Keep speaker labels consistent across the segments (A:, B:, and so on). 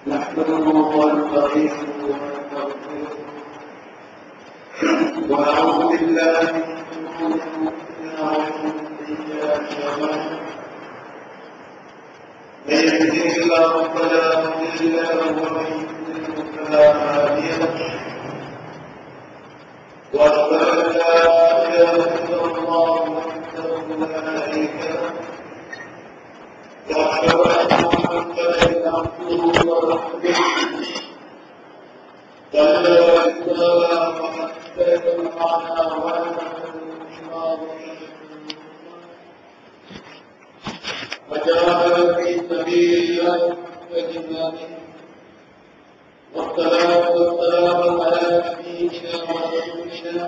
A: نحمده ونستعينه ونستغفره ونعوذ بالله من شرور انفسنا ومن سيئات اعمالنا من يهده الله فلا مضل له ومن يضلل فلا هادي له واشهد ان لا اله الا الله وحده لا شريك له واشهد ان محمدا عبده ورسوله صلى الله وسلم على وجاهد في سبيل الله وجهاده والصلاة والسلام على نبينا ورسولنا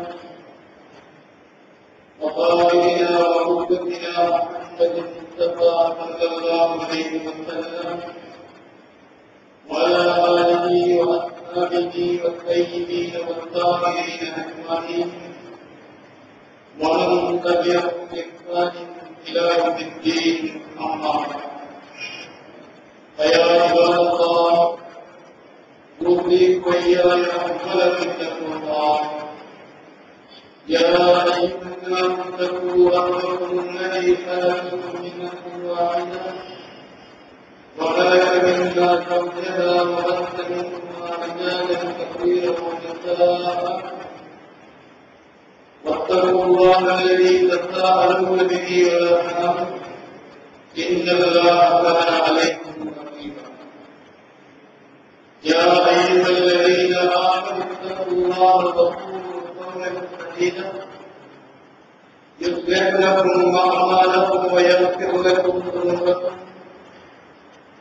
A: وقائدنا وقدوتنا محمد المصطفى صلى الله عليه وسلم وعلى آله وأصحابه والطيبين والطاهرين أجمعين ومن تبعهم بإحسان إلى يوم الدين أما بعد فيا عباد الله أوصيكم وإياي أولا بتقوى الله يا أيها الناس اتقوا ربكم الذي خلقكم من نفس واحدة وخلق منها زوجها وبث منهما رجالا كثيرا ونساء واتقوا الله الذي تساءلون به والأرحام إن الله كان عليكم رقيبا يا أيها الذين آمنوا اتقوا الله وقولوا قولا سديدا يصلح لكم أعمالكم ويغفر لكم ذنوبكم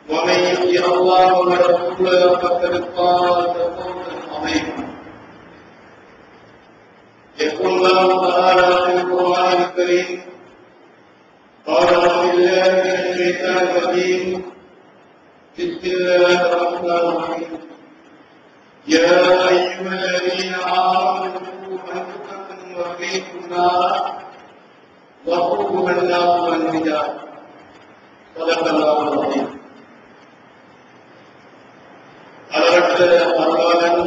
A: ومن يطع الله ورسوله فقد فاز فوزا عظيما يقول الله تعالى في القرآن الكريم قال أعوذ بالله من الشيطان الرجيم بسم الله الرحمن الرحيم يا أيها الذين آمنوا قوا أنفسكم وأهليكم نارا وقودها الناس والحجارة صدق الله العظيم அளவற்ற அருளாளன்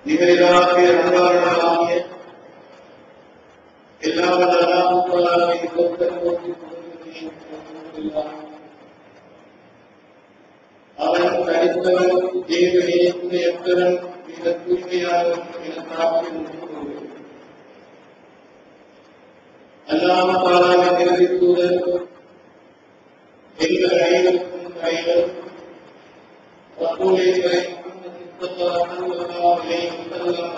A: நிகழ்காலத்தை அன்பாளனாகிய எல்லாவற்ற அவன் தனித்தவன் தேவனேற்றன் மிக தூய்மையானவன் என தாக்கி அல்லாமத்தாலாவை தெரிவித்துடன் எங்கள் அனைவருக்கும் கைகள்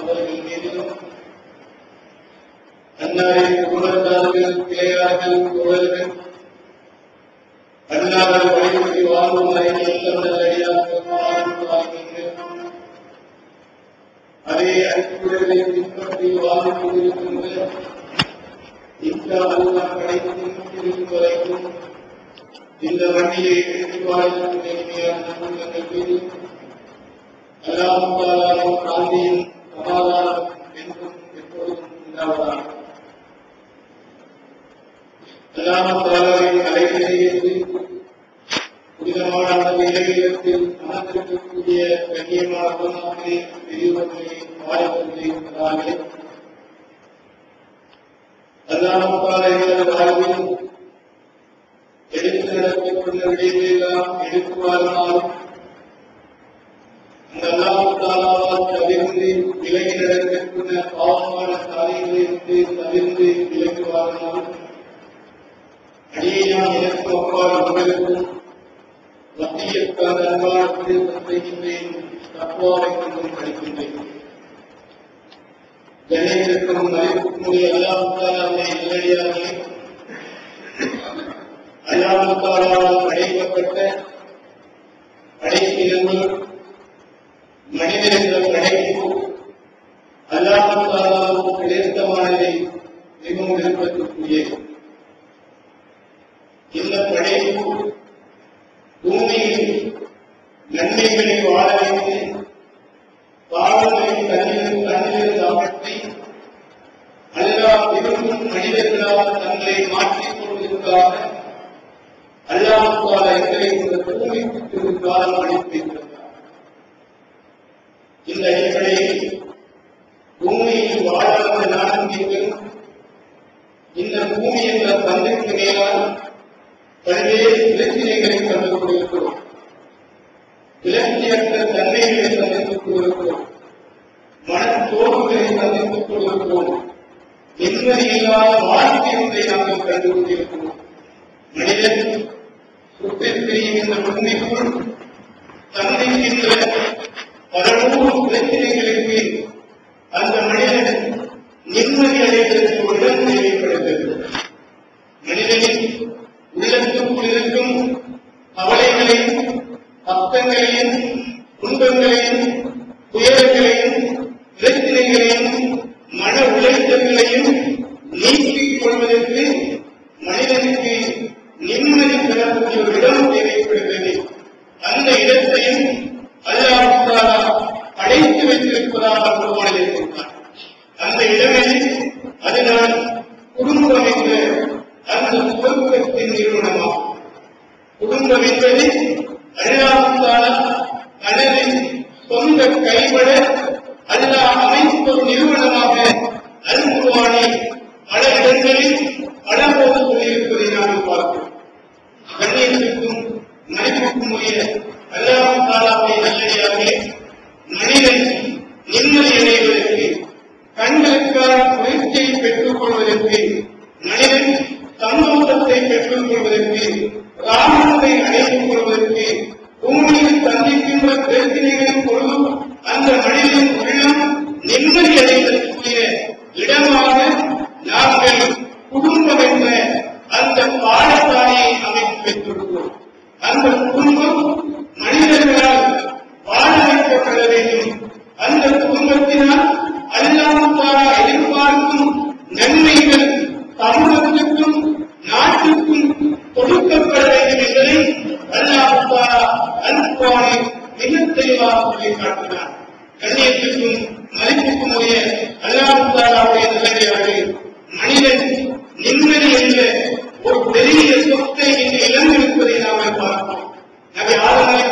A: அவர்கள் மீதிலும் அன்னாரின் குணத்தார்கள் கிளையார்கள் குரல்கள் அன்னார்கள் வழிபடி வாழும் அதே அடிப்படைகளை பின்பற்றி வாழ்ந்து கொண்டிருக்கின்ற இன்ஷா அல்லாஹ் கிடைக்கும் வரைக்கும் இந்த வண்டியை எழுதி வாழ்ந்த நண்பர்கள் மீது அல்லாஹ் காந்தியின் சமாதானம் என்றும் எப்பொழுதும் உண்டாவதாக அல்லாஹ் அலைகளில் புனிதமான அந்த இலக்கியத்தில் மனத்திற்கக்கூடிய கண்ணியமான குணமாகவே பெரியவர்களை வாழ்வதை இருப்பதாலே அல்லாஹ் எங்களது வாழ்வில் எடுத்து நடத்தப்பட்ட விடயத்தையெல்லாம் எடுத்துவாருமாறும் அந்த அல்லாஹ் தவிர்த்து விலகி நடத்தப்பட்ட பாவமான காரியங்களிலிருந்து தவிர்த்து விலகுவாருமாறும் அடியை நான் எனக்கு அப்பால் உங்களுக்கும் மத்தியற்கான அன்பானத்தை செய்கின்றேன் தப்பாவை கொண்டும் படிக்கின்றேன் கண்ணியத்திற்கும் மதிப்புக்குரிய அல்லாஹ் நல்லடியார்களே அல்லாஹ் படைக்கப்பட்ட படைப்பினங்கள் மனிதன் என்ற படைப்பு அல்லாஹ் கிடைத்தமானதை மிகவும் விருப்பத்திற்குரியது இந்த படைப்பு பூமியில் நன்மைகளை வாழ வைத்து பாவங்களை கண்ணிலிருந்து அகற்றி அல்லாஹ் விரும்பும் மனிதர்களால் தங்களை மாற்றிக் கொள்வதற்காக அல்லாஹ் எங்களை இந்த பூமிக்கு இந்த அடிப்படையில் பூமியில் வாழாத நாடுகள் இந்த பூமி என்ற பந்துக்கு மேலால் பல்வேறு பிரச்சனைகளை தந்து கொண்டிருக்கிறோம். விலக்கியற்ற தன்மைகளை சந்தித்துக் கொண்டிருக்கிறோம். மனத்தோர்வுகளை சந்தித்துக் கொண்டிருக்கிறோம். நிம்மதியில்லாத வாழ்க்கை ஒன்றை நாங்கள் கண்டுகொண்டிருக்கிறோம். மனிதன் சுற்றித் திரியும் இந்த பூமிக்குள் சந்திக்கின்ற பலநூறு பிரச்சனைகளுக்கு அந்த மனிதன் நிம்மதி அடைவதற்கு ஒரு இடம் தேவைப்படுகிறது. மனிதனின் உள்ளத்துக்குள் இருக்கும் கவலைகளையும் அர்த்தங்களையும் துன்பங்களையும் துயரங்களையும் பிரச்சனைகளையும் மன உளைச்சல்களையும் நீக்கிக் கொள்வதற்கு மனிதனுக்கு நிம்மதி பெறக்கூடிய ஒரு இடம் தேவைப்படுகிறது. அந்த இடத்தையும் அல்லாஹ் தஆலா அடைத்து வைத்திருப்பதாக குர்ஆனில் இருக்கிறார். அந்த இடமே அதனால் குடும்பம் என்ற அந்த சுவர்க்கத்தின் நிறுவனமாகும். குடும்பம் என்பது அல்லாஹ் தஆலா தனது சொந்த கைப்பட அல்லாஹ் அமைத்த ஒரு நிறுவனமாக அல் குர்ஆனில் பல இடங்களில் பலபோது சொல்லியிருப்பதை நாங்கள் பார்க்கிறோம். கண்ணியத்திற்கும் மதிப்புக்கும் உரிய அல்லாஹ் தஆலாவை நல்லடியார்களே, மனிதன் நிம்மதி அடைவதற்கு கண்களுக்கான குளிர்ச்சியை பெற்றுக் கொள்வதற்கு மனிதன் சந்தோஷத்தை பெற்றுக் கொள்வதற்கு ராமத்தை அடைத்துக் கொள்வதற்கு பூமியில் சந்திக்கின்ற பிரச்சனைகளின் பொழுது அந்த மனிதன் உள்ளம் நிம்மதி அடைவதற்குரிய இடமாக நாங்கள் குடும்பம் என்ற அந்த பாடசாலையை அமைத்து வைத்திருக்கிறோம். அந்த குடும்பம் மனிதர்களால் வாழ வைக்கப்பட வேண்டும். அந்த குடும்பத்தினால் அல்லாஹ் தஆலா எதிர்பார்க்கும் நன்மைகள் சமூகத்துக்கும் நாட்டுக்கும் கொடுக்கப்பட வேண்டும் என்பதை அல்லாஹ் தஆலா அல் குர்ஆனில் மிகத் தெளிவாக சொல்லி காட்டினார். கண்ணியத்துக்கும் மதிப்புக்கும் உரிய அல்லாஹ் தஆலாவுடைய நல்லடியார்களே, மனிதன் நிம்மதி என்ற ஒரு பெரிய சொத்தை இன்று இழந்திருப்பதை நாம் பார்க்கிறோம். நபி ஆதம்